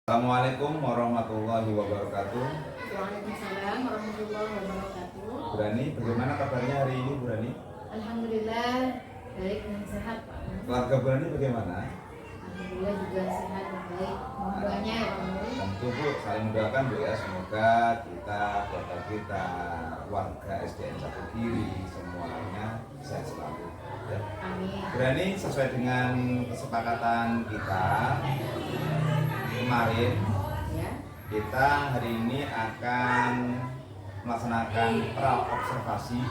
Assalamualaikum warahmatullahi wabarakatuh. Waalaikumsalam warahmatullahi wabarakatuh. Bu Rani, bagaimana kabarnya hari ini Bu Rani? Alhamdulillah baik dan sehat Pak. Keluarga Bu Rani bagaimana? Alhamdulillah juga sehat dan baik. Mohon doanya ya Pak. Tentu Bu, saling mendoakan Bu ya, semoga keluarga kita, warga SDN 1 Giri semuanya sehat selalu. Ya. Amin. Bu Rani, sesuai dengan kesepakatan kita kemarin, Ya. kita hari ini akan melaksanakan pra-observasi.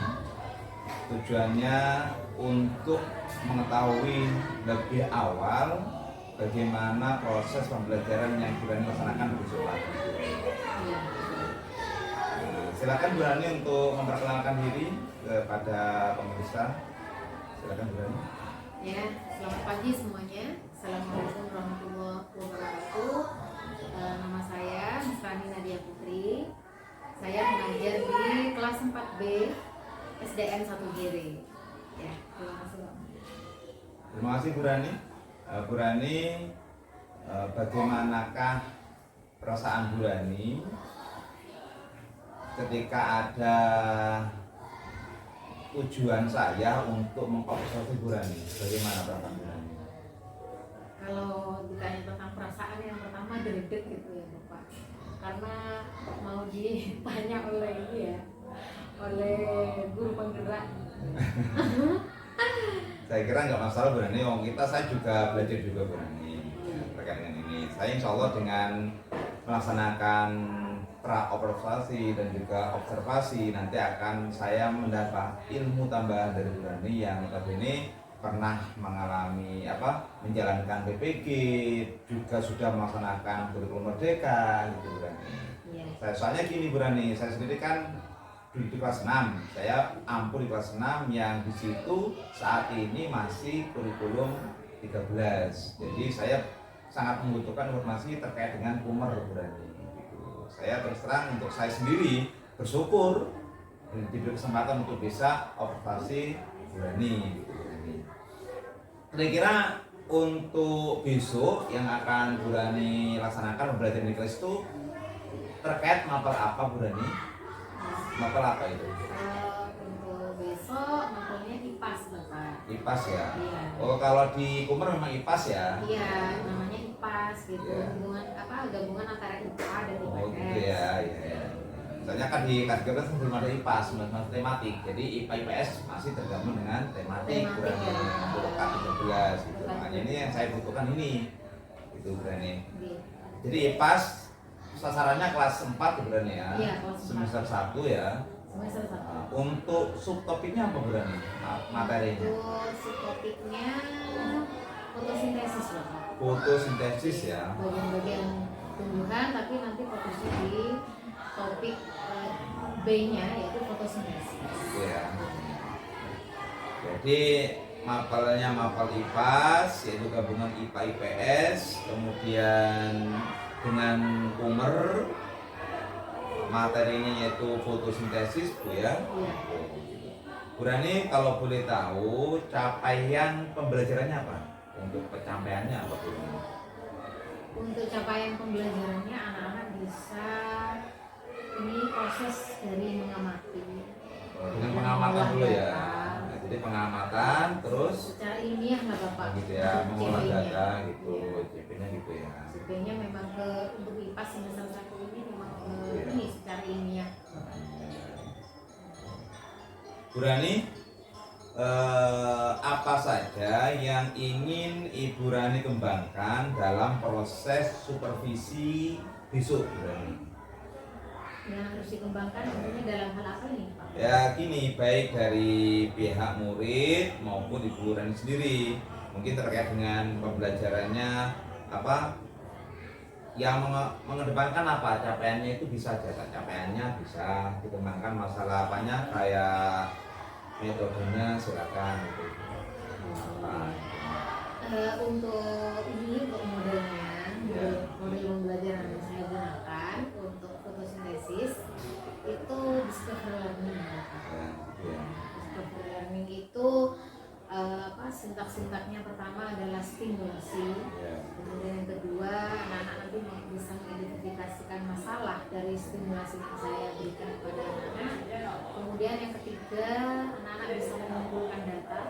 Tujuannya untuk mengetahui lebih awal bagaimana proses pembelajaran yang Bu Rani laksanakan besok pagi. Ya. Silakan Bu Rani untuk memperkenalkan diri kepada pemirsa. Silakan Bu Rani. Ya, selamat pagi semuanya. Assalamualaikum warahmatullahi wabarakatuh. Nama saya Misrani Nadia Putri. Saya mengajar di kelas 4B SDN 1 Giri. Ya, terima kasih Pak. Terima kasih Bu Rani. Bu Rani, bagaimanakah perasaan Bu Rani ketika ada tujuan saya untuk mengobservasi Bu Rani? Bagaimana perasaan Bu Rani? Kalau ditanya tentang perasaan, yang pertama deredek gitu ya Bapak, karena mau ditanya oleh ini ya, oleh guru penggerak. Saya kira nggak masalah Bu Rani, saya juga belajar juga Bu Rani terkait dengan ini. Saya insya Allah dengan melaksanakan pra-observasi dan juga observasi, nanti akan saya mendapat ilmu tambahan dari Bu Rani yang notabene pernah mengalami menjalankan PPG, juga sudah melaksanakan kurikulum merdeka gitu Bu Rani. Ya. Soalnya gini Bu Rani, saya sendiri kan di kelas 6, saya ampuh di kelas 6 yang di situ saat ini masih kurikulum 13. Jadi saya sangat membutuhkan informasi terkait dengan Kumer Bu Rani gitu. Saya terus terang untuk saya sendiri bersyukur diberi kesempatan untuk bisa observasi Bu Rani gitu. Kira-kira untuk besok yang akan Bu Rani laksanakan pembelajaran di kelas itu terkait mapel apa Bu Rani? Mapel apa itu? Untuk besok mapelnya IPAS Bapak. IPAS ya? Iya. Oh, kalau di Kumer memang IPAS ya? Iya, namanya IPAS gitu. Iya. Gabungan antara IPA dan IPS. Oh gitu ya, ya. Soalnya kan di kelas 13 belum ada IPAS, masih tematik. Jadi IPA IPS masih tergabung dengan tematik Bu Rani untuk kelas 13 gitu. Makanya ini yang saya butuhkan ini. Itu Bu Rani. Iya. Jadi IPAS sasarannya kelas 4 Bu Rani ya. Iya, kelas 4. Semester 1 ya. Semester 1. Untuk subtopiknya apa Bu Rani? Materinya? Untuk subtopiknya fotosintesis Bapak. Fotosintesis ya. Bagian-bagian tumbuhan, tapi nanti fokusnya di topik B-nya yaitu fotosintesis. Gitu ya. Jadi mapelnya mapel IPAS, yaitu gabungan IPA IPS, kemudian dengan Kumer, materinya yaitu fotosintesis Bu ya. Iya. Bu Rani, kalau boleh tahu capaian pembelajarannya apa? Untuk pencapaiannya apa Bu Rani? Untuk capaian pembelajarannya anak-anak bisa ini proses dari mengamati. Dengan pengamatan dulu ya. Nah, jadi pengamatan terus Secara ilmiah lah Bapak. gitu ya, Untuk mengolah CP-nya. data gitu, Iya. CP-nya gitu ya. CP-nya memang untuk IPAS semester 1 ini memang Iya. ini secara ilmiah. Bu Rani, apa saja yang ingin Ibu Rani kembangkan dalam proses supervisi besok Bu Rani? Yang harus dikembangkan tentunya dalam hal apa nih Pak? Ya gini, baik dari pihak murid maupun Ibu Rani sendiri, mungkin terkait dengan pembelajarannya yang mengedepankan apa capaiannya itu bisa aja, capaiannya bisa dikembangkan, masalah apanya kayak metodenya silakan gitu. Untuk ini untuk modelnya, Ya. model pembelajaran yang saya gunakan untuk fotosintesis itu discovery learning. Ya. Discovery learning itu sintak-sintaknya pertama adalah stimulasi. Kemudian yang kedua, anak-anak nanti bisa mengidentifikasikan masalah dari stimulasi yang saya berikan kepada anak-anak. Kemudian yang ketiga, anak-anak bisa mengumpulkan data.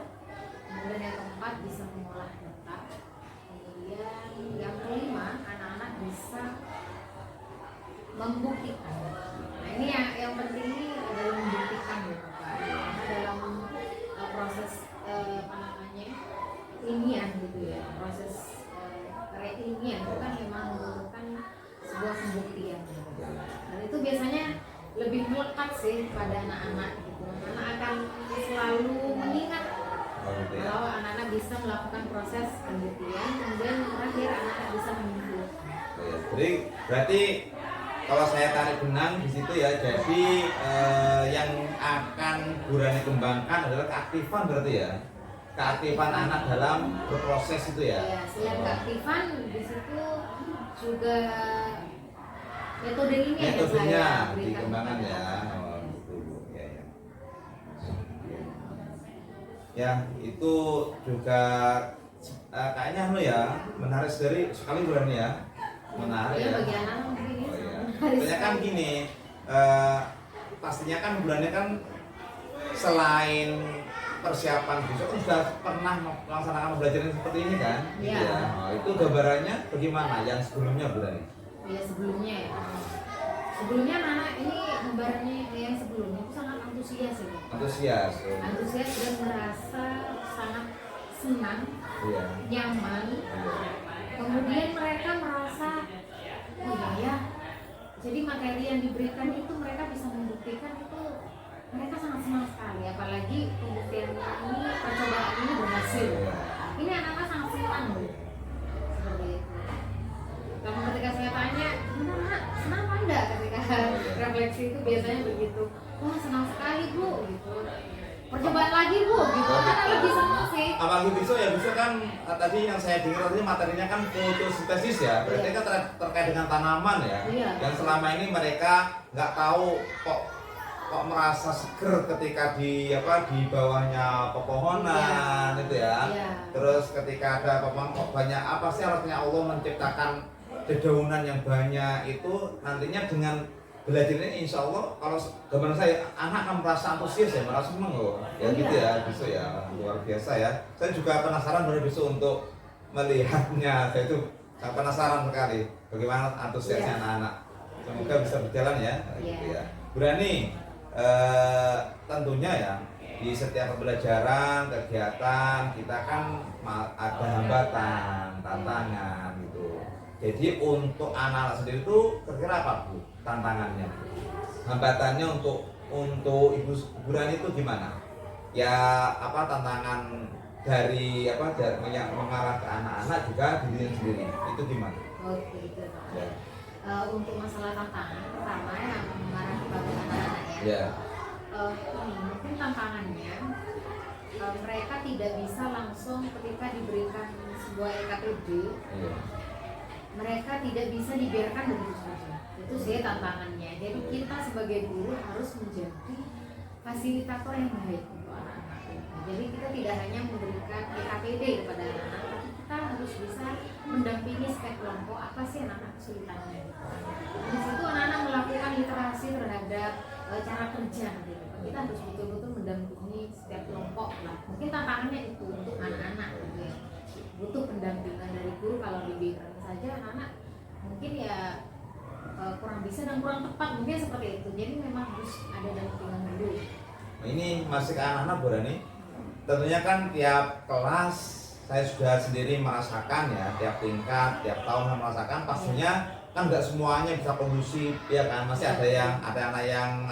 Kemudian yang keempat, bisa mengolah data. Kemudian yang kelima, anak-anak bisa membuktikan. Nah ini yang penting ini adalah membuktikan ya Pak. Karena dalam proses ilmiah gitu ya, proses karya ilmiah itu kan memang membutuhkan sebuah pembuktian gitu. Dan itu biasanya lebih melekat sih pada anak-anak gitu. Karena akan selalu mengingat kalau anak-anak bisa melakukan proses pembuktian, kemudian terakhir anak-anak bisa menyimpulkan. Jadi berarti kalau saya tarik benang di situ ya, jadi yang akan Bu Rani kembangkan adalah keaktifan berarti ya, keaktifan anak dalam berproses itu ya. Ya, selain keaktifan di situ juga metode ini metodenya saya berikan dikembangkan ya. Ya itu juga kayaknya ya menarik sekali Bu Rani ya, menarik ya. Bagi anak mungkin ini Soalnya kan gini, pastinya kan bulannya kan selain persiapan besok kan sudah pernah melaksanakan pembelajaran seperti ini kan? Iya. Gitu ya. Nah, itu gambarannya bagaimana yang sebelumnya bulan? Ya sebelumnya ya. Sebelumnya anak ini gambarnya yang sebelumnya itu sangat antusias ya. Antusias. Antusias dan merasa sangat senang, Iya. nyaman. Iya. Kemudian mereka merasa, oh iya ya. Jadi materi yang diberikan itu mereka bisa membuktikan itu, mereka sangat senang sekali. Apalagi pembuktian ini, percobaan ini berhasil. Ini anak-anak sangat senang loh. Seperti itu. Kalau ketika saya tanya, gimana senang apa enggak ketika refleksi itu biasanya begitu. Wah senang sekali Bu, gitu. Percobaan lagi Bu, gitu. Karena lebih senang sih. Apalagi besok ya, besok kan tadi yang saya dengar tadi materinya kan fotosintesis ya, berarti kan terkait dengan tanaman ya. Iya. Yang selama ini mereka nggak tahu kok merasa seger ketika di bawahnya pepohonan itu ya. Iya. Terus ketika ada pepohonan kok banyak apa sih artinya Allah menciptakan dedaunan yang banyak itu, nantinya dengan belajar ini insya Allah kalau gambaran saya anak akan merasa antusias ya, merasa senang loh ya. Gitu ya besok ya, luar biasa ya. Saya juga penasaran benar besok untuk melihatnya, saya itu sangat penasaran sekali bagaimana antusiasnya anak-anak. Semoga bisa berjalan ya, gitu ya. Bu Rani, tentunya ya di setiap pembelajaran kegiatan kita kan ada hambatan, tantangan gitu. Jadi untuk anak-anak sendiri itu kira-kira apa Bu tantangannya? Hambatannya untuk Ibu Rani itu gimana? Ya apa tantangan dari mengarah ke anak-anak juga dirinya sendiri itu gimana? Oke, itu ya. Untuk masalah tantangan pertama yang mengarah kepada anak-anak ya. Mungkin tantangannya mereka tidak bisa langsung ketika diberikan sebuah EKTD. Mereka tidak bisa dibiarkan begitu saja. Itu sih tantangannya. Jadi kita sebagai guru harus menjadi fasilitator yang baik untuk anak-anak. Jadi kita tidak hanya memberikan EKTD kepada anak-anak, tapi kita harus bisa mendampingi setiap kelompok apa sih anak-anak kesulitannya. Di situ anak-anak melakukan literasi terhadap cara kerja gitu. Kita harus betul-betul mendampingi setiap kelompok lah. Mungkin tantangannya itu untuk anak-anak gitu ya. Butuh pendampingan dari guru. Kalau dibiarkan saja anak-anak mungkin ya kurang bisa dan kurang tepat, mungkin seperti itu. Jadi memang harus ada dampingan dulu. Ini masih ke anak-anak Bu Rani. Tentunya kan tiap kelas saya sudah sendiri merasakan ya, tiap tingkat, tiap tahun saya merasakan pastinya kan nggak semuanya bisa kondusif ya kan, masih ada anak yang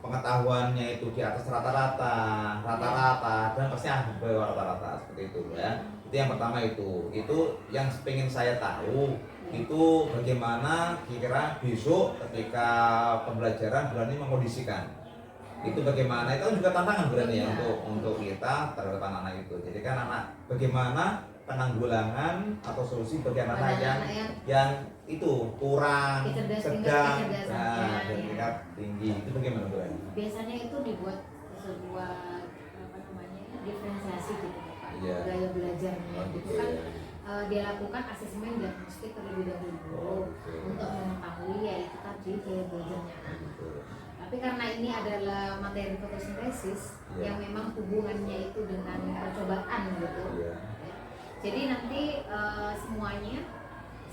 pengetahuannya itu di atas rata-rata dan pasti ada di bawah rata-rata seperti itu ya. Itu yang pertama, itu yang pengen saya tahu itu bagaimana kira besok ketika pembelajaran berani mengkondisikan itu bagaimana, itu kan juga tantangan berani ya untuk kita terhadap anak-anak itu. Jadi kan anak bagaimana penanggulangan atau solusi bagi anak-anak yang itu kurang sedang dan tingkat tinggi itu bagaimana Bu? Biasanya itu dibuat sebuah diferensiasi gitu Pak, Iya. gaya belajarnya Oh, gitu gitu kan. ya. Dia lakukan asesmen diagnostik terlebih dahulu Oh, gitu. untuk mengetahui ya itu tadi gaya belajarnya anak. Gitu. Tapi karena ini adalah materi fotosintesis Iya. yang memang hubungannya itu dengan percobaan gitu. Iya. Ya. Jadi nanti semuanya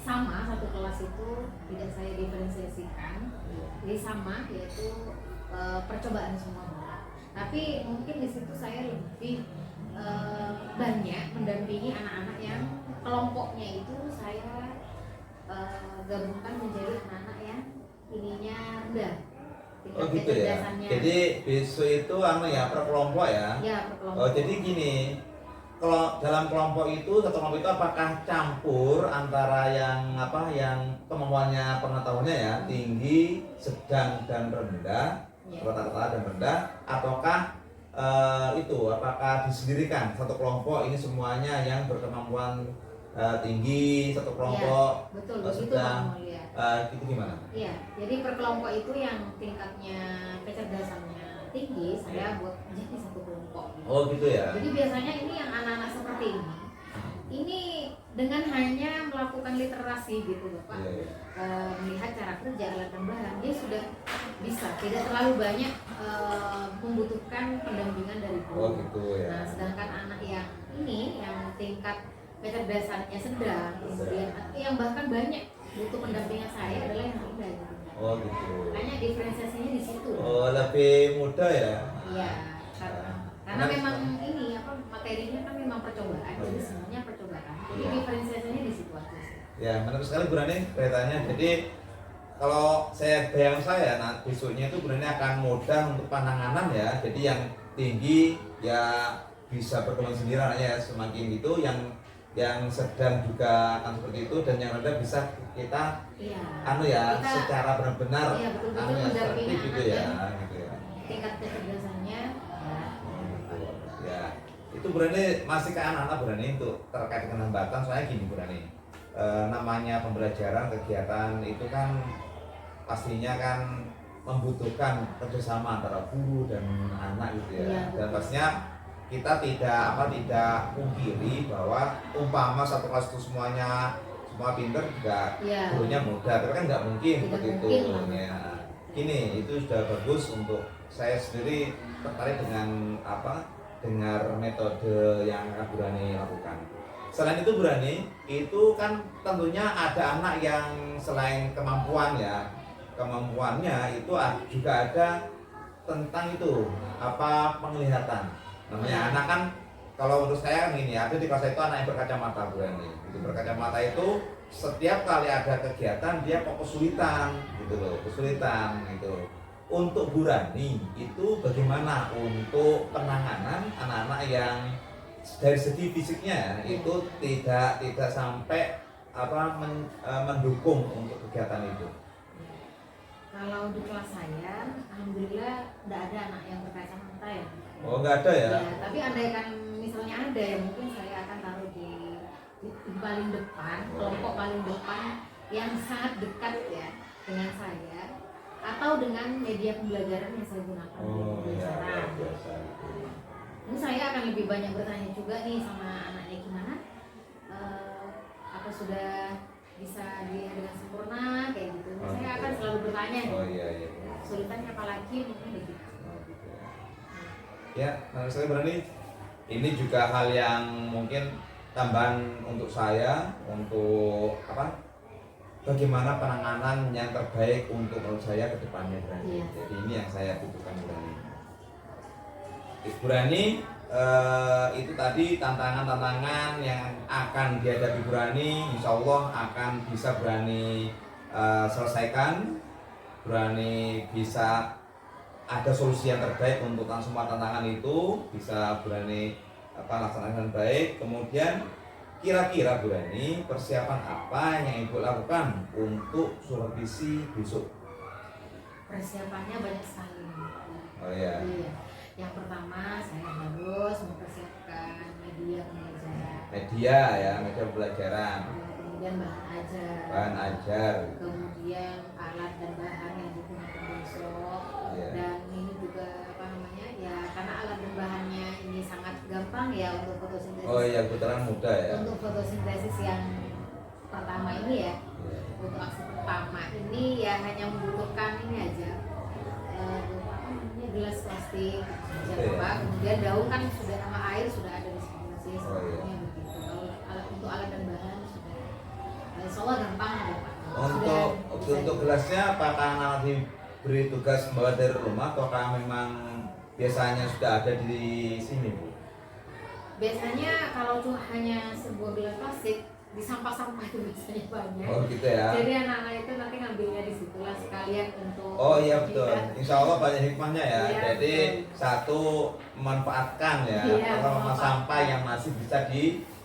sama, satu kelas itu tidak saya diferensiasikan. Iya. Jadi sama, yaitu percobaan semua. Tapi mungkin di situ saya lebih banyak mendampingi anak-anak yang kelompoknya itu saya gabungkan menjadi anak-anak yang ininya rendah. Oh gitu ya. Jadi besok itu ya per kelompok ya. Ya, per kelompok. Oh jadi gini, kalau dalam kelompok itu satu kelompok itu apakah campur antara yang kemampuannya pengetahuannya ya tinggi, sedang dan rendah, Ya. rata-rata dan rendah, ataukah apakah disendirikan satu kelompok ini semuanya yang berkemampuan tinggi, satu kelompok Betul, begitu sedang, Pak Mulia. itu gimana? Iya, jadi per kelompok itu yang tingkatnya kecerdasannya tinggi, saya buat jadi satu kelompok. Gitu. Oh gitu ya. Jadi biasanya ini yang anak-anak seperti ini dengan hanya melakukan literasi gitu Bapak, Iya, iya. melihat cara kerja alat tambahan, dia sudah bisa, tidak terlalu banyak membutuhkan pendampingan dari guru. Oh gitu ya. Nah, sedangkan anak yang ini yang tingkat kecerdasannya sedang, kemudian yang bahkan banyak butuh pendampingan saya adalah yang rendah gitu. Oh gitu. Makanya diferensiasinya di situ. Oh lebih mudah ya. Iya, karena memang ini materinya kan memang percobaan, Oh, jadi iya. semuanya percobaan. Jadi Iya. diferensiasinya di situ aja sih. Ya menarik sekali Bu Rani kelihatannya. Jadi kalau bayangan saya besoknya itu Bu Rani akan mudah untuk penanganan ya. Jadi yang tinggi ya bisa berkembang sendiri anaknya ya, semakin gitu yang sedang juga akan seperti itu, dan yang rendah bisa kita Iya. Kita- secara benar-benar Iya, betul-betul seperti mendampingi gitu anak ya yang gitu ya. tingkat kecerdasannya ya. Ya, itu berani masih ke anak-anak berani untuk terkait dengan hambatan. Soalnya gini berani, namanya pembelajaran kegiatan itu kan pastinya kan membutuhkan kerjasama antara guru dan anak gitu ya. Iya, Dan betul. pastinya kita tidak pungkiri bahwa umpama satu kelas itu semua pinter juga Iya. gurunya mudah, tapi kan nggak mungkin Tidak seperti mungkin itu. lah. Ya. Gini, itu sudah bagus untuk saya sendiri tertarik dengan dengar metode yang akan Burani lakukan. Selain itu Burani, itu kan tentunya ada anak yang selain kemampuannya itu juga ada tentang itu penglihatan. Namanya anak kan, kalau menurut saya gini, ada di kelas itu anak yang berkacamata Burani. Itu berkacamata itu setiap kali ada kegiatan dia kok kesulitan gitu. Untuk Burani itu bagaimana untuk penanganan anak-anak yang dari segi fisiknya itu tidak sampai mendukung untuk kegiatan itu. Kalau di kelas saya, alhamdulillah tidak ada anak yang berkacamata ya. Oh nggak ada ya? Ya, tapi andaikan misalnya ada ya, mungkin saya akan taruh di paling depan, kelompok paling depan yang sangat dekat ya dengan saya, atau dengan media pembelajaran yang saya gunakan di pembelajaran. Biasa. Ini saya akan lebih banyak bertanya juga nih sama anaknya gimana, apa sudah bisa dilihat dengan sempurna kayak gitu. Saya akan selalu bertanya. Oh iya. Kesulitannya apalagi mungkin begitu. Ya, saya berani. Ini juga hal yang mungkin tambahan untuk saya untuk bagaimana penanganan yang terbaik untuk menurut saya ke depannya Burani. Iya. Jadi ini yang saya butuhkan Burani. Burani itu tadi tantangan-tantangan yang akan dihadapi Burani, insya Allah akan bisa Burani selesaikan. Burani bisa ada solusi yang terbaik untuk semua tantangan itu, bisa Burani laksanakan dengan baik. Kemudian kira-kira Burani persiapan apa yang Ibu lakukan untuk supervisi besok? Persiapannya banyak sekali. Oh iya. Iya. Yang pertama saya harus mempersiapkan media pembelajaran. Media pembelajaran. Kemudian kemudian bahan ajar, bahan ajar, kemudian alat dan bahan yang digunakan besok, Iya. dan ini juga apa namanya ya, karena alat dan bahannya ini sangat gampang ya untuk fotosintesis. oh iya kebetulan muda ya. Untuk fotosintesis yang pertama ini ya, Iya. untuk aksi pertama ini ya hanya membutuhkan ini aja, apa namanya, gelas plastik, Iya. apa, kemudian daun kan sudah sama air sudah ada di sebelah sini, Oh, iya. sebetulnya begitu. Kalau untuk alat dan bahan sudah, insya Allah gampang ada Pak. Untuk gelasnya apakah nanti diberi tugas membawa dari rumah ataukah memang biasanya sudah ada di sini Bu? Biasanya kalau cuma hanya sebuah gelas plastik di sampah-sampah itu biasanya banyak. Oh gitu ya. Jadi anak-anak itu nanti ngambilnya di situlah sekalian untuk. Oh iya betul. menghindar. Insya Allah banyak hikmahnya ya. Iya, Jadi betul. satu memanfaatkan ya Iya, kalau memanfaatkan. sampah yang masih bisa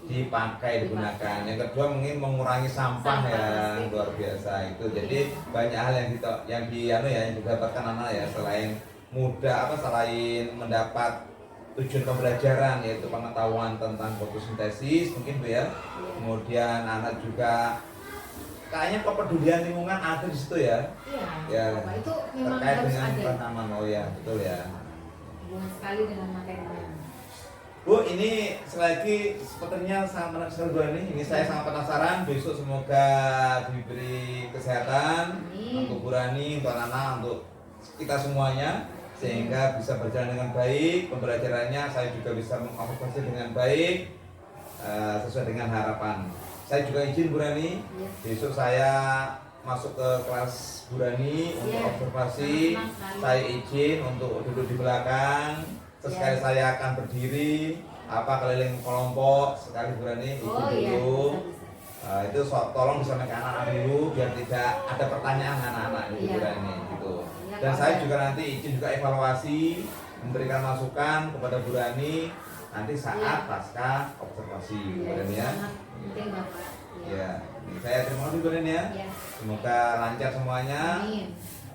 dipakai digunakan. Yang kedua mungkin mengurangi sampah Sampah ya plastik. luar biasa itu. Jadi Iya. banyak hal yang didapatkan anak ya selain selain mendapat tujuan pembelajaran yaitu pengetahuan tentang fotosintesis mungkin Bu ya. Iya. Kemudian anak juga kayaknya kepedulian lingkungan ada di situ ya. Iya. Ya. Bapak, itu memang Terkait harus dengan ada tanaman, oh ya betul ya. hubungan sekali dengan materinya. Bu, ini selagi sepertinya sangat menarik sekali Bu ini. Ini saya sangat penasaran. Besok semoga diberi kesehatan Amin. untuk Bu Rani, untuk anak-anak, untuk kita semuanya sehingga bisa berjalan dengan baik pembelajarannya. Saya juga bisa mengobservasi dengan baik sesuai dengan harapan. Saya juga izin Bu Rani, Iya. besok saya masuk ke kelas Bu Rani untuk Iya. observasi. Senang sekali. Saya izin untuk duduk di belakang. Sesekali Iya. saya akan berdiri keliling kelompok sekali Bu Rani izin Oh iya, dulu. bisa. Itu tolong disampaikan anak-anak dulu biar tidak ada pertanyaan anak-anak itu Iya. Bu Rani gitu. Iya, Dan Pak. saya juga nanti izin juga evaluasi, memberikan masukan kepada Bu Rani nanti saat Iya. pasca observasi Bu Iya, Rani ya. sangat penting Bapak. Ya, saya terima kasih Bu Rani ya. Iya. Semoga lancar semuanya. Amin.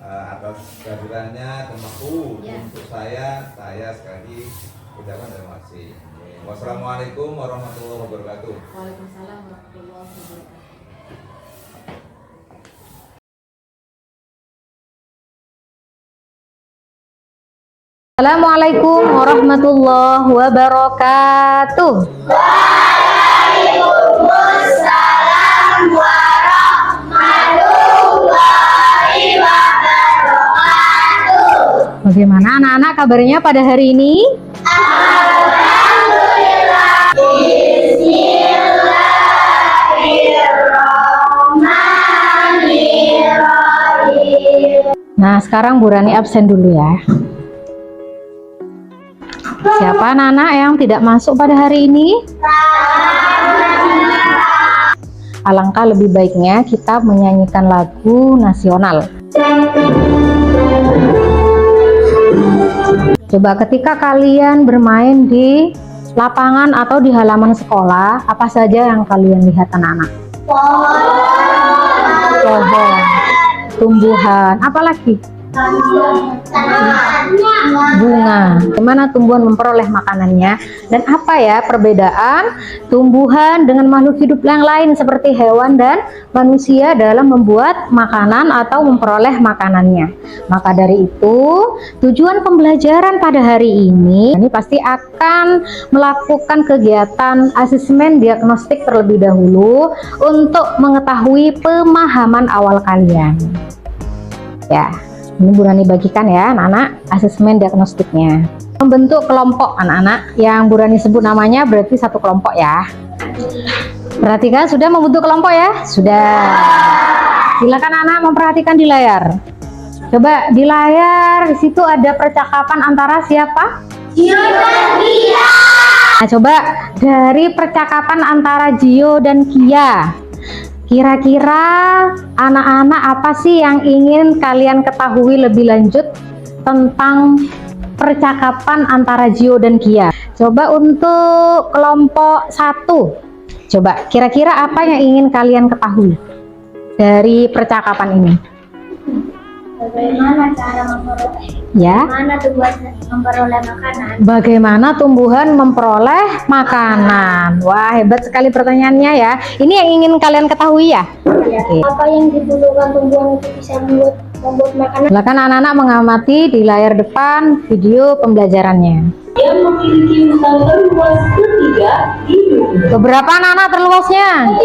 Atas kehadirannya dan waktu Ya. untuk saya sekali lagi ucapkan terima kasih. Wassalamualaikum warahmatullahi wabarakatuh. Waalaikumsalam warahmatullahi wabarakatuh. Assalamualaikum warahmatullahi wabarakatuh. Bagaimana anak-anak kabarnya pada hari ini? Nah, sekarang Bu Rani absen dulu ya. Siapa anak-anak yang tidak masuk pada hari ini? Alangkah lebih baiknya kita menyanyikan lagu nasional. Coba ketika kalian bermain di lapangan atau di halaman sekolah, apa saja yang kalian lihat anak-anak? Pohon, tumbuhan, apalagi? Bunga. Bagaimana tumbuhan memperoleh makanannya dan apa ya perbedaan tumbuhan dengan makhluk hidup yang lain seperti hewan dan manusia dalam membuat makanan atau memperoleh makanannya. Maka dari itu tujuan pembelajaran pada hari ini pasti akan melakukan kegiatan asesmen diagnostik terlebih dahulu untuk mengetahui pemahaman awal kalian. Ya. Ini Bu Rani bagikan ya anak-anak asesmen diagnostiknya. Membentuk kelompok anak-anak yang Bu Rani sebut namanya berarti satu kelompok ya. Perhatikan sudah membentuk kelompok ya? Sudah. Silakan anak memperhatikan di layar. Coba di layar di situ ada percakapan antara siapa? Gio dan Kia. Nah, coba dari percakapan antara Gio dan Kia. Kira-kira anak-anak apa sih yang ingin kalian ketahui lebih lanjut tentang percakapan antara Gio dan Kia? Coba untuk kelompok 1. Coba kira-kira apa yang ingin kalian ketahui dari percakapan ini? Bagaimana cara memperoleh Ya. memperoleh makanan? Bagaimana tumbuhan memperoleh makanan? Wah, hebat sekali pertanyaannya ya. Ini yang ingin kalian ketahui ya? Oke. Apa yang dibutuhkan tumbuhan untuk bisa membuat makanan? Silakan anak-anak mengamati di layar depan video pembelajarannya. Yang memiliki hutan terluas ketiga di dunia. Beberapa anak-anak terluasnya?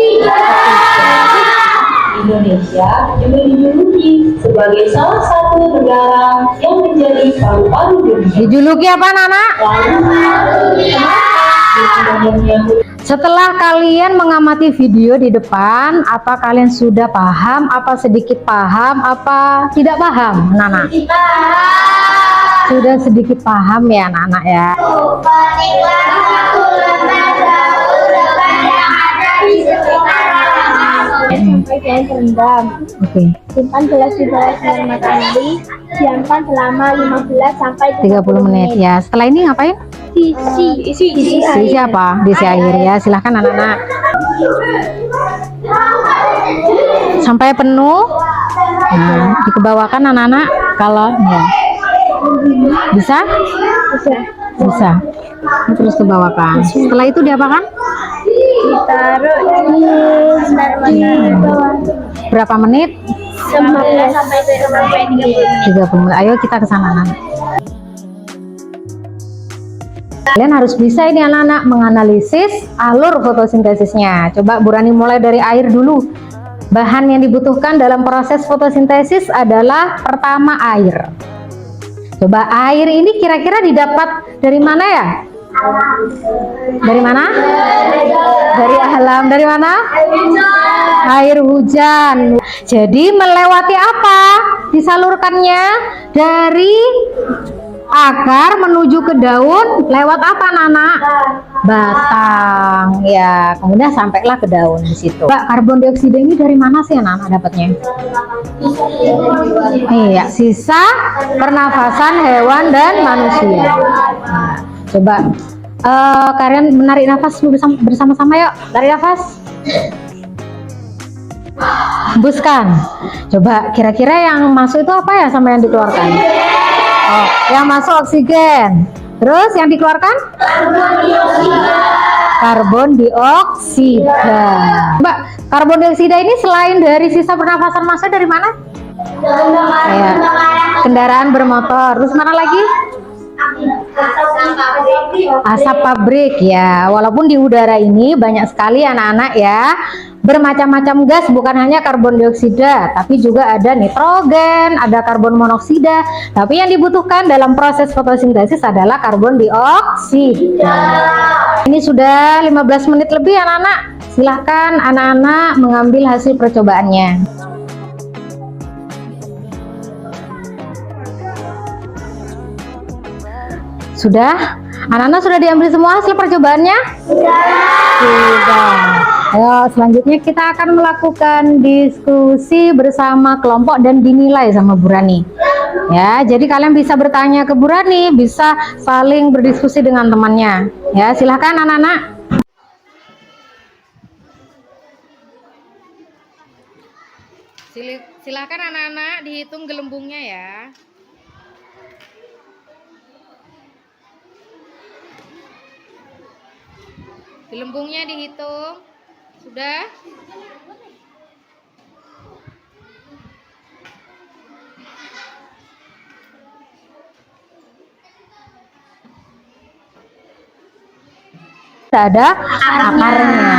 Indonesia juga dijuluki sebagai salah satu negara yang menjadi paru-paru dunia. Dijuluki apa anak-anak? Setelah kalian mengamati video di depan, apa kalian sudah paham, apa sedikit paham, apa tidak paham, anak-anak? Sudah sedikit paham ya anak-anak ya. Sampai daun terendam. Oke. Simpan gelas di bawah sinar matahari. Diamkan selama 15 sampai 30 menit ya. Setelah ini ngapain? Diisi apa? Diisi air ya. Silahkan anak-anak. Sampai penuh. Nah, dikebawakan anak-anak kalau ya. Bisa? Bisa. Terus kebawakan. Setelah itu diapakan? ditaruh di sinar matahari bawah Berapa menit? 15 sampai 30 menit. 30 menit. Ayo kita ke sana anak. Kalian harus bisa ini anak-anak menganalisis alur fotosintesisnya. Coba Bu Rani mulai dari air dulu. Bahan yang dibutuhkan dalam proses fotosintesis adalah pertama air. Coba air ini kira-kira didapat dari mana ya? Dari mana? Dari alam. Dari mana? Air hujan. Jadi melewati apa? Disalurkannya dari akar menuju ke daun lewat apa anak-anak? Batang ya, kemudian sampailah ke daun di situ. Mbak, karbon dioksida ini dari mana sih anak-anak dapatnya? Iya, sisa pernafasan hewan dan manusia. Nah, coba kalian menarik nafas bersama-sama yuk. Tarik nafas. Hembuskan. Coba kira-kira yang masuk itu apa ya sama yang dikeluarkan? Oh, yang masuk oksigen. Terus yang dikeluarkan? Karbon dioksida. Mbak, karbon dioksida ini selain dari sisa pernafasan manusia dari mana? Ya, kendaraan bermotor. Terus mana lagi? Asap pabrik ya. Walaupun di udara ini banyak sekali anak-anak ya, bermacam-macam gas, bukan hanya karbon dioksida, tapi juga ada nitrogen, ada karbon monoksida. Tapi yang dibutuhkan dalam proses fotosintesis adalah karbon dioksida. Ini sudah 15 menit lebih anak-anak. Silahkan anak-anak mengambil hasil percobaannya. Sudah? Anak-anak sudah diambil semua hasil percobaannya? Sudah. Ayo, selanjutnya kita akan melakukan diskusi bersama kelompok dan dinilai sama Bu Rani. Ya, jadi kalian bisa bertanya ke Bu Rani, bisa saling berdiskusi dengan temannya. Ya, silahkan anak-anak. Silahkan anak-anak dihitung gelembungnya ya. Gelembungnya dihitung. Sudah? Ada akarnya.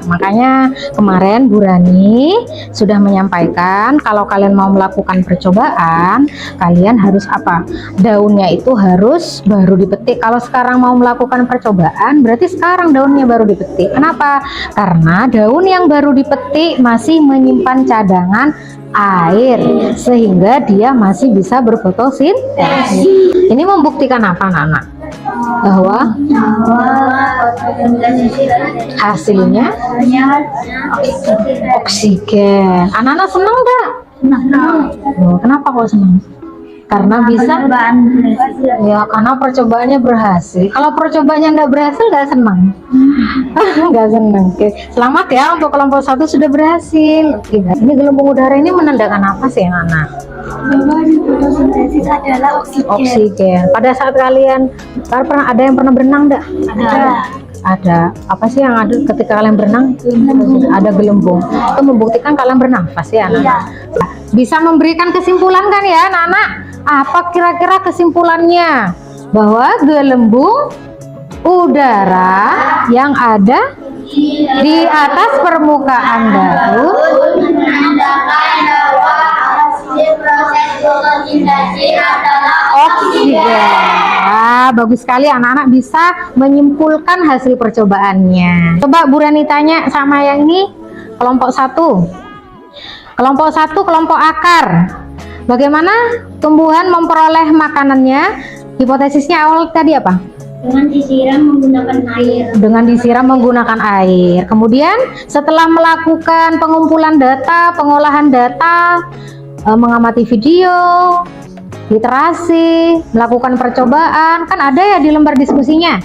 Makanya kemarin Bu Rani sudah menyampaikan kalau kalian mau melakukan percobaan, kalian harus apa? Daunnya itu harus baru dipetik. Kalau sekarang mau melakukan percobaan, berarti sekarang daunnya baru dipetik. Kenapa? Karena daun yang baru dipetik masih menyimpan cadangan air sehingga dia masih bisa berfotosintesis. Ini membuktikan apa, anak-anak? Bahwa hasilnya oksigen. Anak-anak senang nggak? Oh, kenapa kok senang? Karena bisa ya, karena percobaannya berhasil. Kalau percobaannya nggak berhasil, nggak senang. Nggak senang. Oke. Selamat ya untuk kelompok 1 sudah berhasil. Oke. Ini gelembung udara ini menandakan apa sih anak-anak? Bahwa fotosintesis adalah oksigen. Oksigen. Pada saat kalian ada yang pernah berenang enggak? Ada. Apa sih yang ada ketika kalian berenang? Ada gelembung. Itu membuktikan kalian bernafas ya, anak-anak. Bisa memberikan kesimpulan kan ya, anak-anak? Apa kira-kira kesimpulannya? Bahwa gelembung udara yang ada di atas permukaan daun Menandakan bahwa hasil proses fotosintesis adalah oksigen. Bagus sekali, anak-anak bisa menyimpulkan hasil percobaannya. Coba Bu Rani tanya sama yang ini, kelompok 1. Kelompok 1, kelompok akar. Bagaimana tumbuhan memperoleh makanannya? Hipotesisnya awal tadi apa? dengan disiram menggunakan air. Dengan disiram menggunakan air. Kemudian setelah melakukan pengumpulan data, pengolahan data, mengamati video, literasi, melakukan percobaan, kan ada ya di lembar diskusinya.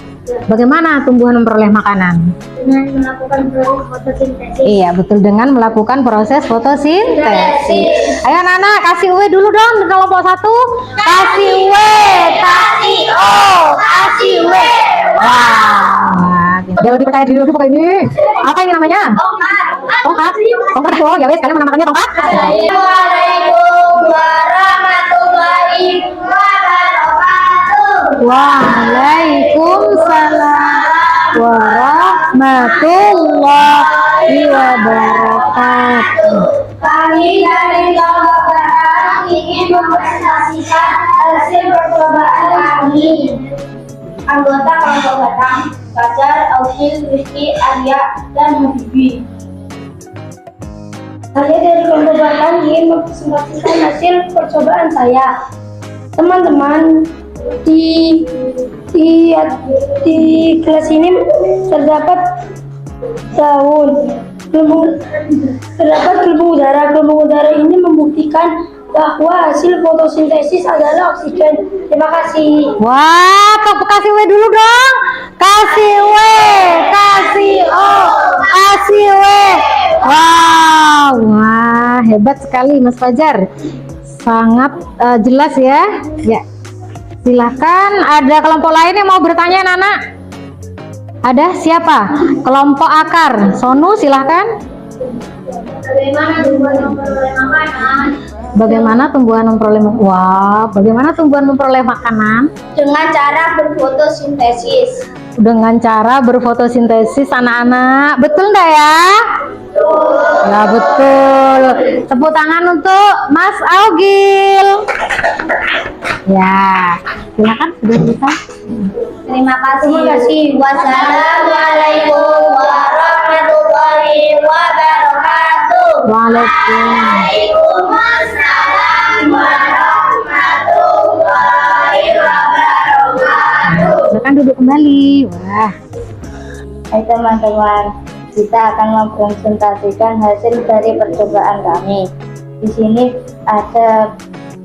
Bagaimana tumbuhan memperoleh makanan? Dengan melakukan proses fotosintesis. Iya, betul, dengan melakukan proses fotosintesis. Ayo anak-anak, kasih W dulu dong kelompok 1. Kasih W, kasih O, kasih W. Wah, dia lebih percaya diri dulu pakai ini. Apa ini namanya? Tongkat. Tongkat itu, ya wes, kalian menamakannya tongkat. Assalamualaikum warahmatullahi wabarakatuh. Waalaikumsalam warahmatullahi wabarakatuh. Kami dari kelompok pertama ingin mempresentasikan hasil percobaan kami. Anggota kelompok batang, Fajar, Ausil, Rizky, Arya, dan Mubibi. Saya dari kelompok batang ingin mempresentasikan hasil percobaan saya. Teman-teman, di kelas ini terdapat gelembung udara. Gelembung udara ini membuktikan bahwa hasil fotosintesis adalah oksigen. Terima kasih. Wah, kasih W dulu dong. Kasih W, kasih O, kasih W. Wow, wah, hebat sekali Mas Fajar. Sangat jelas ya. Ya. Silahkan, ada kelompok lain yang mau bertanya, Nana? Ada siapa? Kelompok akar. Sonu, silahkan. Bagaimana tumbuhan memperoleh makanan? Bagaimana tumbuhan memperoleh makanan? Dengan cara berfotosintesis. Dengan cara berfotosintesis, anak-anak. Betul enggak ya? Ya, betul. Tepuk tangan untuk Mas Augil. Ya, silakan, sudah bisa. Terima kasih. Wassalamualaikum warahmatullahi wabarakatuh. Waalaikumsalam warahmatullahi wabarakatuh. Silakan duduk kembali. Wah. Hai teman-teman, kita akan mempresentasikan hasil dari percobaan kami. Di sini ada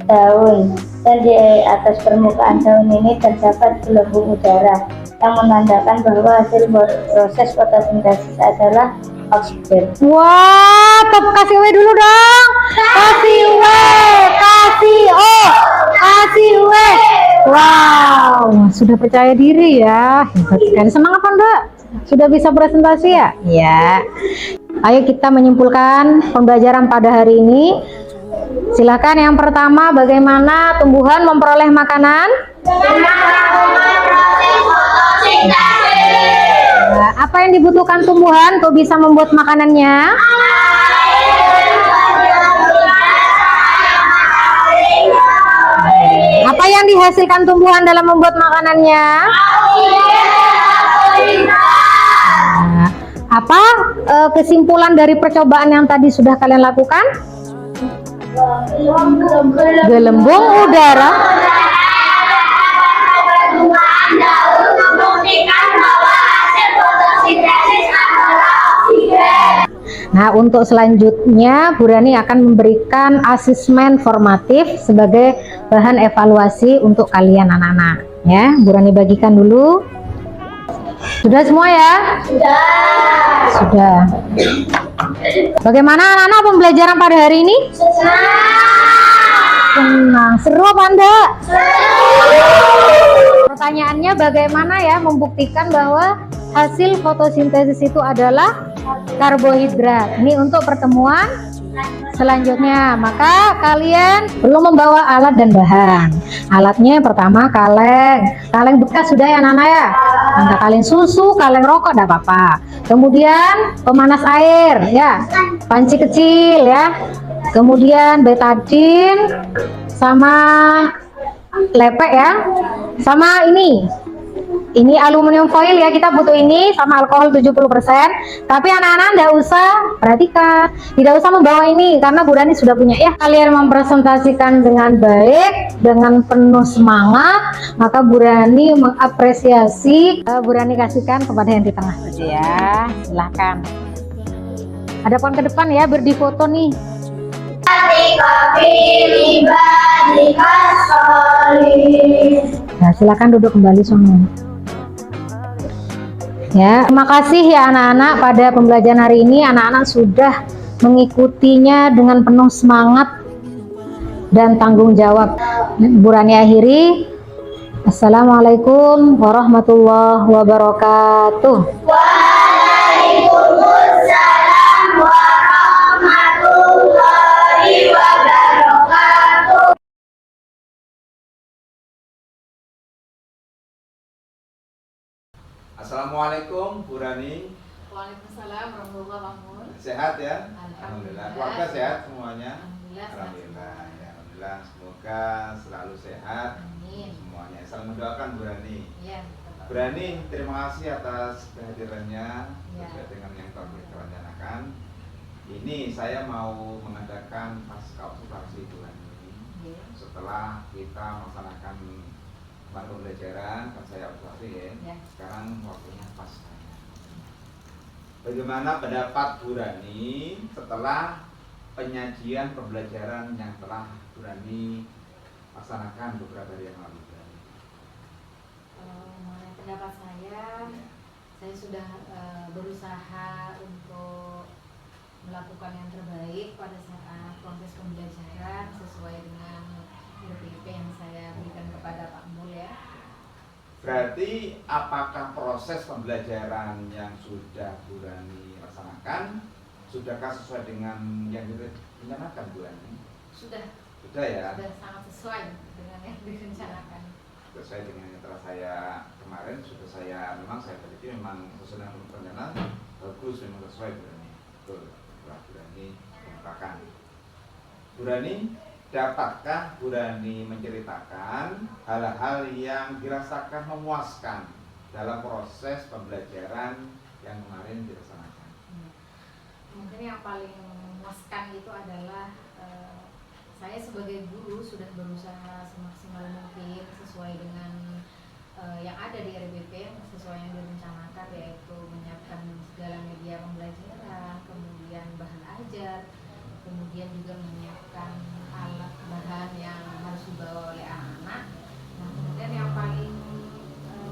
daun, dan di atas permukaan daun ini terdapat gelembung udara yang menandakan bahwa hasil proses fotosintesis adalah oksigen. Wah, kasih W dulu dong. Kasih W, kasih O, kasih W. Wow, sudah percaya diri ya. Hebat sekali. Semangat kan, Mbak? Sudah bisa presentasi ya? Ya. Ayo kita menyimpulkan pembelajaran pada hari ini. Silakan yang pertama, bagaimana tumbuhan memperoleh makanan? Nah, apa yang dibutuhkan tumbuhan untuk bisa membuat makanannya? Apa yang dihasilkan tumbuhan dalam membuat makanannya? Nah, apa kesimpulan dari percobaan yang tadi sudah kalian lakukan? Gelembung udara. Nah, untuk selanjutnya Bu Rani akan memberikan asesmen formatif sebagai bahan evaluasi untuk kalian anak-anak. Ya, Bu Rani bagikan dulu. Sudah semua ya? Sudah. Sudah. Bagaimana anak-anak pembelajaran pada hari ini? Tenang. Seru apa enggak? Pertanyaannya bagaimana ya membuktikan bahwa hasil fotosintesis itu adalah karbohidrat. Ini untuk pertemuan selanjutnya. Maka kalian perlu membawa alat dan bahan. Alatnya yang pertama kaleng. Kaleng bekas sudah ya Nana ya. Anda kaleng susu, kaleng rokok enggak apa-apa. Kemudian pemanas air ya. Panci kecil ya. Kemudian betadine sama lepek ya. Sama ini aluminium foil ya, kita butuh ini sama alkohol 70%. Tapi anak-anak tidak usah, perhatikan, tidak usah membawa ini karena Bu Rani sudah punya ya. Kalian mempresentasikan dengan baik, dengan penuh semangat, maka Bu Rani mengapresiasi. Bu Rani kasihkan kepada yang di tengah saja ya, silahkan. Hadapkan ke depan ya, berdifoto nih. Nah, silakan duduk kembali semua. Ya, terima kasih ya anak-anak pada pembelajaran hari ini. Anak-anak sudah mengikutinya dengan penuh semangat dan tanggung jawab. Bu Rani akhiri. Assalamualaikum warahmatullahi wabarakatuh. Waalaikumsalam warahmatullahi wabarakatuh. Assalamualaikum Bu Rani. Waalaikumsalam warahmatullahi wabarakatuh. Sehat ya? Alhamdulillah. Keluarga sehat semuanya? Alhamdulillah. Alhamdulillah. Ya, alhamdulillah. Semoga selalu sehat Amin. semuanya. Salam mendoakan Bu Rani. Ya. Bu Rani, terima kasih atas kehadirannya Ya. sesuai dengan yang telah kita rencanakan. Ini saya mau mengadakan pasca observasi Bu Rani. Ya. Setelah kita melaksanakan mata pembelajaran, kan saya observasi ya. Ya. Sekarang waktunya pasca. Bagaimana pendapat Bu Rani setelah penyajian pembelajaran yang telah Bu Rani laksanakan beberapa hari yang lalu? Mengenai pendapat saya sudah berusaha untuk melakukan yang terbaik pada saat proses pembelajaran sesuai dengan RPP yang saya berikan kepada Pak Mul ya. Berarti apakah proses pembelajaran yang sudah Bu Rani laksanakan sudahkah sesuai dengan yang direncanakan Bu Rani? Sudah Ya. sudah sangat sesuai dengan yang direncanakan. Sesuai dengan yang telah saya kemarin sudah memang saya teliti memang sesuai dengan rencana, bagus, memang sesuai Bu Rani. Betul, telah Bu Rani mengatakan. Bu Rani, dapatkah Bu Rani menceritakan hal-hal yang dirasakan memuaskan dalam proses pembelajaran yang kemarin dilaksanakan? Mungkin yang paling memuaskan itu adalah saya sebagai guru sudah berusaha semaksimal mungkin sesuai dengan yang ada di RBP, sesuai yang direncanakan, yaitu menyiapkan segala media pembelajaran, kemudian bahan ajar, kemudian juga menyiapkan alat bahan yang harus dibawa oleh anak-anak. Nah, kemudian yang paling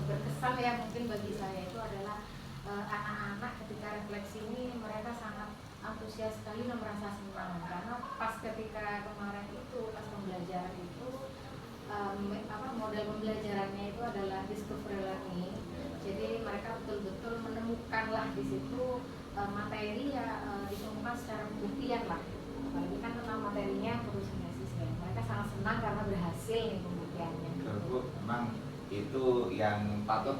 berkesan ya mungkin bagi saya itu adalah anak-anak ketika refleksi ini mereka sangat antusias sekali dan merasa senang karena pas ketika kemarin itu pas pembelajaran itu model pembelajarannya itu adalah discovery learning. Jadi mereka betul-betul menemukanlah di situ materi ditemukan secara pembuktian lah. Apalagi kan tentang materinya fotosintesis ya. Mereka sangat senang karena berhasil nih pembuktiannya. Betul Bu, memang itu yang patut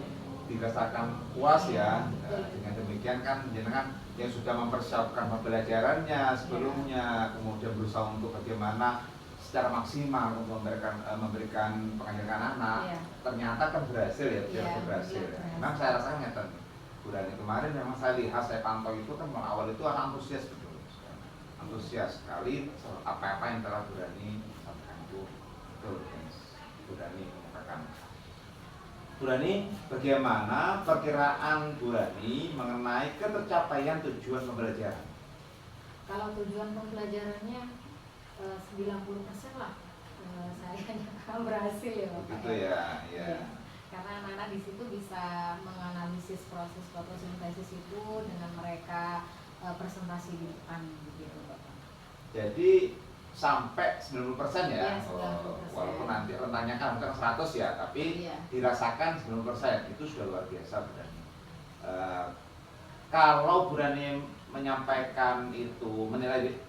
dirasakan puas ya. Dengan demikian kan jenengan yang sudah mempersiapkan pembelajarannya sebelumnya, kemudian berusaha untuk bagaimana secara maksimal untuk memberikan pengajaran anak, ternyata kan berhasil ya, berhasil. Memang saya rasakan nyata Bu Rani kemarin memang saya lihat, saya pantau itu kan awal itu anak antusias betul, antusias sekali apa-apa yang telah Bu Rani sampaikan itu betul, Bu Rani mengatakan. Bu Rani, bagaimana perkiraan Bu Rani mengenai ketercapaian tujuan pembelajaran? Kalau tujuan pembelajarannya 90% lah saya akan berhasil ya Bapak. Begitu ya. Karena anak-anak di situ bisa menganalisis proses fotosintesis itu dengan mereka presentasi di depan gitu Bapak. Jadi sampai 90% ya. Iya, 90%. Walaupun nanti rentangnya kan bukan 100 ya, tapi Iya. dirasakan 90% itu sudah luar biasa berani. Kalau berani menyampaikan itu,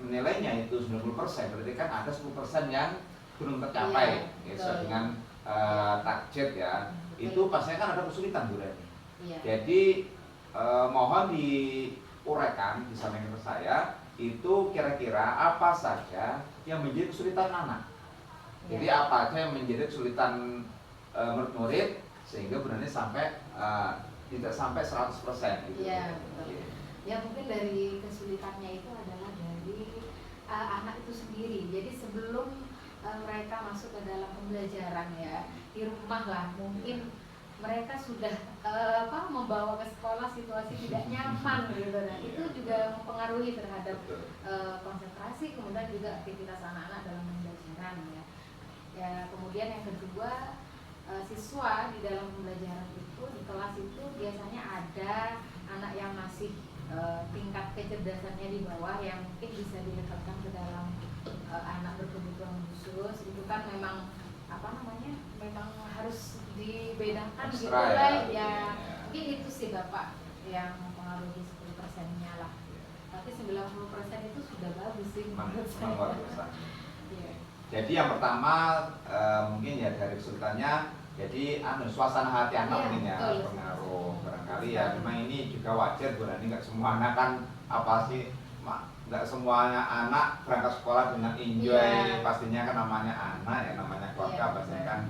menilainya itu 90%, berarti kan ada 10% yang belum tercapai Iya, sesuai betul. dengan target ya. Itu pastinya kan ada kesulitan berani. Iya. Jadi mohon diuraikan, disampaikan ke saya, itu kira-kira apa saja yang menjadi kesulitan anak. Jadi Iya. apa aja yang menjadi kesulitan murid-murid sehingga berani sampai tidak sampai 100% gitu. Iya, betul. Ya mungkin dari kesulitannya itu adalah dari anak itu sendiri. Jadi sebelum mereka masuk ke dalam pembelajaran ya di rumah lah, mungkin mereka sudah membawa ke sekolah situasi tidak nyaman gitu, dan itu juga mempengaruhi terhadap Betul. konsentrasi, kemudian juga aktivitas anak-anak dalam pembelajaran ya. Ya kemudian yang kedua, siswa di dalam pembelajaran itu di kelas itu biasanya ada anak yang masih tingkat kecerdasannya di bawah yang mungkin bisa dilekatkan ke dalam anak berkebutuhan khusus. Itu kan memang memang harus dibedakan gitu Ekstra lah ya, ya. ya. Mungkin itu sih Bapak yang mempengaruhi 10%-nya lah. Tapi 90% itu sudah bagus sih menurut Memang luar saya. biasa. Iya. Jadi yang pertama mungkin ya dari kesulitannya, jadi suasana hati anak Iya, mungkin ya betul. pengaruh barangkali ya. Memang ini juga wajar berani, nggak semua anak kan apa sih, nggak semuanya anak berangkat sekolah dengan enjoy. Iya. Pastinya kan namanya anak ya, namanya keluarga, Iya, pastinya betul. kan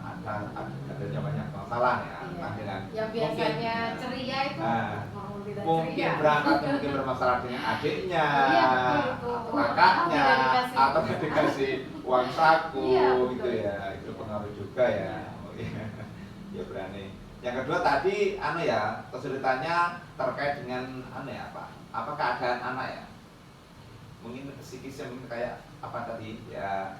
ada banyak masalah ya. Iya. Entah dengan Yang biasanya ceria itu tidak mungkin ceria. berangkatnya mungkin bermasalah dengan adiknya, Iya, betul, betul. kakaknya, Tidak dikasih. atau tidak dikasih uang saku Iya, gitu betul. ya, itu pengaruh juga ya. Oh, iya. Ya berani. Yang kedua tadi kesulitannya terkait dengan apa keadaan anak ya, mungkin psikisnya mungkin kayak apa tadi ya,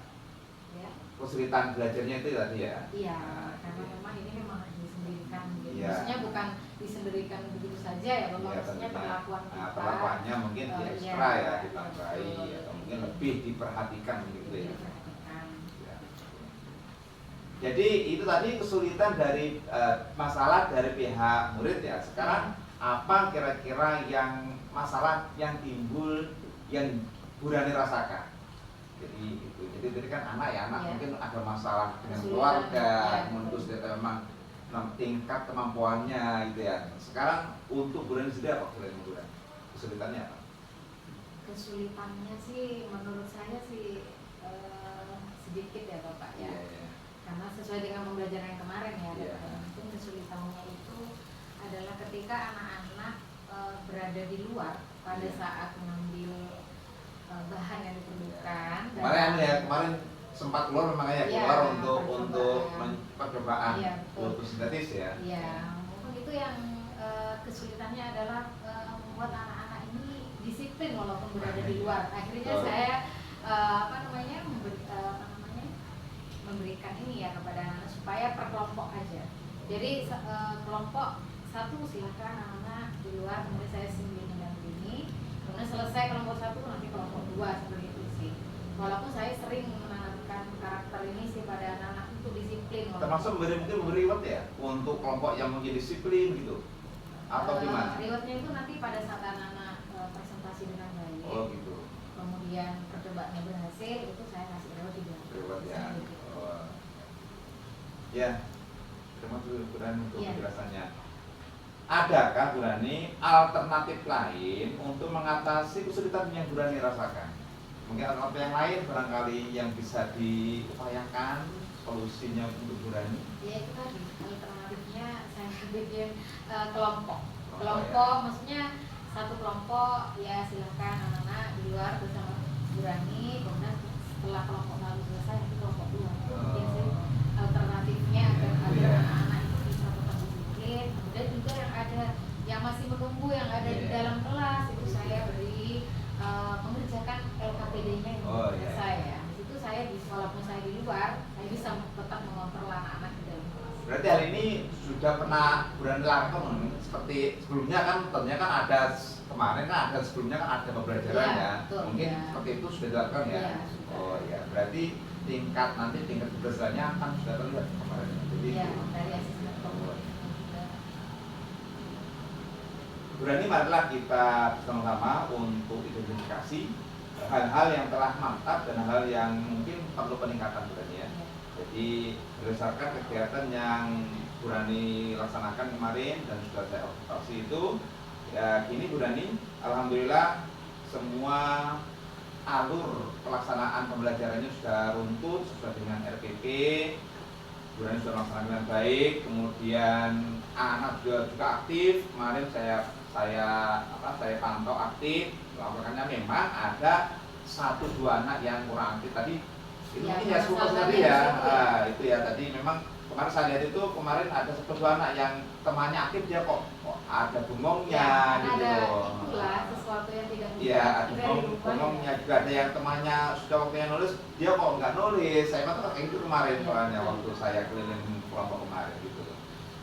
Ya. kesulitan belajarnya itu tadi ya. Iya, Nah, karena jadi- memang ini memang disendirikan gitu. Iya. Maksudnya bukan disendirikan begitu saja ya, Bapak. Iya, Maksudnya tentunya. perlakuan kita. Perlakuannya mungkin di Iya, ekstra ya, iya, ditambahi betul. atau mungkin lebih diperhatikan gitu ya. Diperhatikan. Ya. Jadi itu tadi kesulitan dari masalah dari pihak murid ya. Sekarang apa kira-kira yang masalah yang timbul yang Burani rasakan? Jadi itu. Jadi tadi kan anak ya, anak Iya. mungkin ada masalah dengan Kesulitan, keluarga, iya, kemudian betul. terus dia memang tingkat kemampuannya gitu ya. Sekarang untuk Burani sendiri apa kesulitannya apa? Kesulitannya sih menurut saya sih sedikit ya Bapak ya. Iya, iya. Karena sesuai dengan pembelajaran yang kemarin ya, Iya. mungkin kesulitannya itu adalah ketika anak-anak berada di luar pada Iya. saat mengambil bahan yang diperlukan. Kemarin sempat keluar memang ya, Iya, keluar untuk percobaan. percobaan Iya, betul. fotosintesis ya. Iya, mungkin itu yang kesulitannya adalah membuat anak-anak ini disiplin walaupun berada di luar. Akhirnya Betul. saya memberikan ini ya kepada anak supaya per kelompok aja. Jadi kelompok satu silakan anak-anak di luar, kemudian saya sendiri mendampingi. Kemudian selesai kelompok satu nanti kelompok dua, seperti itu sih. Walaupun saya sering menanamkan karakter ini sih pada anak-anak untuk disiplin. Termasuk mungkin memberi reward ya untuk kelompok yang mungkin disiplin gitu, atau gimana? Rewardnya itu nanti pada saat anak-anak presentasi dengan baik, Oh gitu, kemudian percobaannya berhasil, itu saya kasih reward juga. reward ya. Saya gitu. Oh. Ya, terima kasih Burani untuk Iya. penjelasannya. Adakah Burani alternatif lain untuk mengatasi kesulitan yang Burani rasakan? Mungkin alternatif yang lain barangkali yang bisa diupayakan solusinya untuk Burani? Ya itu tadi alternatifnya saya bikin kelompok. Oh, Kelompok maksudnya satu kelompok ya silakan anak-anak di luar bersama Burani, kemudian setelah kelompok lalu selesai nanti kelompok dua. Itu mungkin sih alternatifnya agar Iya. anak-anak itu bisa tetap disiplin. Kemudian juga yang ada yang masih menunggu yang ada di Iya. dalam kelas itu saya beri mengerjakan LKPD-nya yang Oh, belum iya. selesai ya. Di situ saya walaupun saya di luar, saya bisa tetap mengontrol anak-anak di dalam kelas. Berarti hari ini sudah pernah Burani lakukan seperti sebelumnya kan tentunya kan ada kemarin kan ada sebelumnya kan ada pembelajaran Iya, ya, betul, mungkin ya. seperti itu sudah dilakukan ya. Iya. Oh ya, berarti tingkat keberhasilannya akan sudah terlihat kemarin. Jadi Iya, dari asesmen kelompok. berani marilah kita bersama-sama untuk identifikasi hal-hal yang telah mantap dan hal yang mungkin perlu peningkatan berani ya. Jadi berdasarkan kegiatan yang Burani laksanakan kemarin dan sudah saya observasi itu, ya kini Burani alhamdulillah semua alur pelaksanaan pembelajarannya sudah runtut sesuai dengan RPP. Burani sudah melaksanakan dengan baik, kemudian anak juga aktif. Kemarin saya pantau aktif, melaporkannya memang ada 1-2 anak yang kurang aktif tadi. Itu Ya, mungkin ya super tadi ya, itu ya tadi memang kemarin saya lihat itu kemarin ada 1-2 anak yang temannya aktif dia kok ada bengongnya gitu ada loh. itulah sesuatu yang tidak Iya, ada dari rumah. bengongnya juga, ada yang temannya sudah waktunya nulis dia kok nggak nulis. Saya pantau kayak gitu kemarin soalnya waktu saya keliling kelompok kemarin gitu.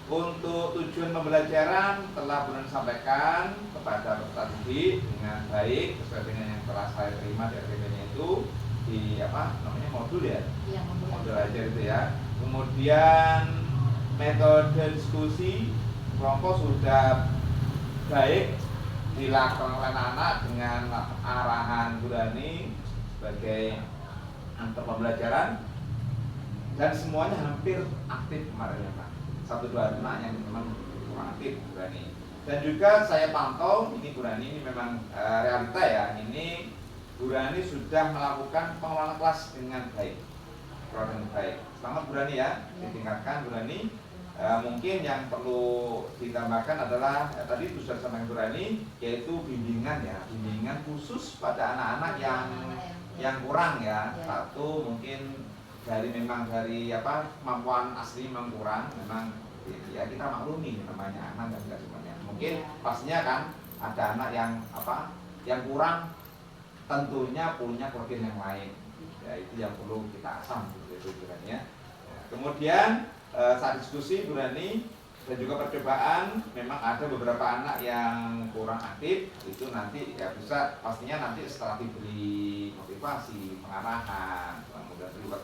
Untuk tujuan pembelajaran telah benar disampaikan kepada peserta didik dengan baik sesuai dengan yang telah saya terima dari RPP-nya itu di modul ya, Iya, modul aja gitu ya. Kemudian metode diskusi kelompok sudah baik dilakukan oleh anak dengan arahan Burani sebagai antar pembelajaran dan semuanya hampir aktif kemarin ya Pak. 1-2 anak yang memang kurang aktif Burani. Dan juga saya pantau ini Burani ini memang realita ya, ini Burani sudah melakukan pengelolaan kelas dengan baik. Selamat Burani ya, ditingkatkan Burani. Mungkin yang perlu ditambahkan adalah tadi itu sudah disampaikan Burani, yaitu bimbingan ya, bimbingan khusus pada anak-anak yang kurang ya. Satu mungkin dari kemampuan asli memang kurang, memang ya kita maklumi namanya anak dan juga semuanya. Mungkin pastinya kan ada anak yang kurang, tentunya punya kelebihan yang lain. Ya itu yang perlu kita asam gitu ya. Kemudian saat diskusi Burani dan juga percobaan memang ada beberapa anak yang kurang aktif, itu nanti ya bisa pastinya nanti setelah diberi motivasi, pengarahan, kemudian terlibat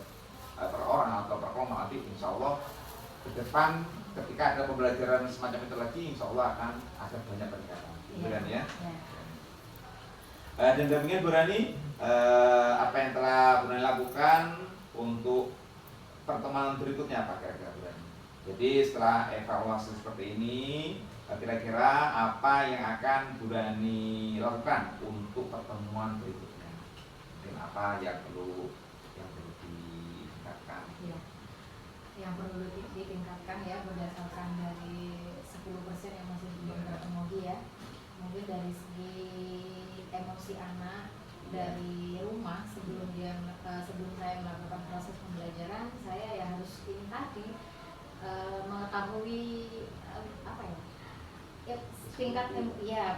per orang atau per kelompok nanti insya Allah ke depan ketika ada pembelajaran semacam itu lagi insya Allah akan ada banyak peningkatan. Kemudian ya. Dan demikian Burani apa yang telah Burani lakukan untuk pertemuan berikutnya apa kira-kira Burani? Jadi setelah evaluasi seperti ini kira-kira apa yang akan Burani lakukan untuk pertemuan berikutnya? Mungkin apa yang perlu ditingkatkan? Ya. Yang perlu ditingkatkan ya berdasarkan dari 10% yang masih belum terpenuhi ya. Mungkin dari segi emosi anak dari rumah sebelum saya melakukan proses pembelajaran, saya ya harus ini tadi mengetahui tingkat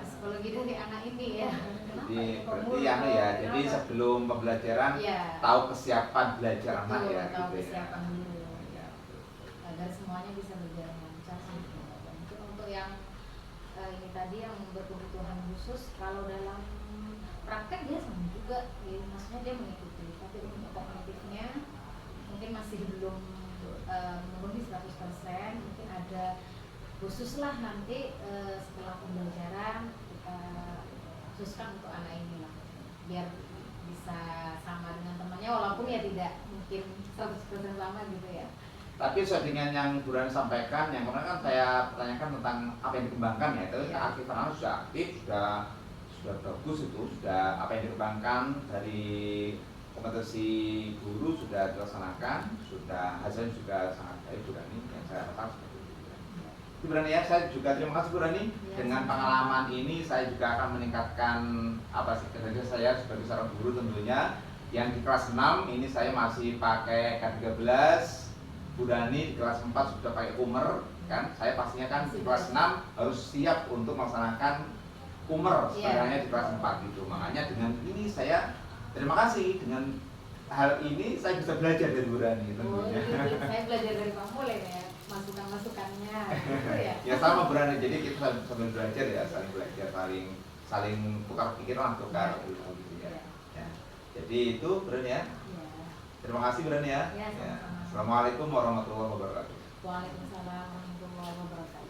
psikologi dari anak ini ya. Jadi berarti jadi sebelum pembelajaran tahu kesiapan belajar anak ya tahu gitu kesiapan ya. dulu agar semuanya bisa berjalan lancar gitu. Mungkin untuk yang ini tadi yang berkebutuhan khusus, kalau dalam praktek dia sama juga, ya, maksudnya dia mengikuti, tapi untuk kognitifnya mungkin masih belum memenuhi 100%, mungkin ada khusus lah nanti setelah pembelajaran kita khususkan untuk anak ini lah, biar bisa sama dengan temannya walaupun ya tidak mungkin 100% sama gitu ya. Tapi sesuai dengan yang Burani sampaikan, yang kemarin kan saya tanyakan tentang apa yang dikembangkan ya, itu keaktifan anak sudah aktif, sudah bagus itu, sudah apa yang dikembangkan dari kompetensi guru sudah dilaksanakan, sudah hasilnya juga sangat baik Burani, yang saya rasa seperti itu. Burani ya, saya juga terima kasih Burani dengan pengalaman ini saya juga akan meningkatkan kinerja saya sebagai seorang guru tentunya. Yang di kelas 6 ini saya masih pakai K13. Burani di kelas 4 sudah pakai Kumer kan, saya pastinya kan di kelas 6 harus siap untuk melaksanakan Kumer sebenarnya di kelas 4 gitu. Makanya dengan ini saya terima kasih, dengan hal ini saya bisa belajar dari Burani tentunya. Saya belajar dari Pak Mulai ya, masukan-masukannya gitu ya. Ya sama Burani, jadi kita sambil belajar ya, saling belajar, saling saling tukar pikiran, tukar ilmu gitu ya. Ya. Jadi itu Bren ya. Terima kasih Bren ya. Ya, sama-sama. Assalamualaikum warahmatullahi wabarakatuh. Waalaikumsalam warahmatullahi wabarakatuh.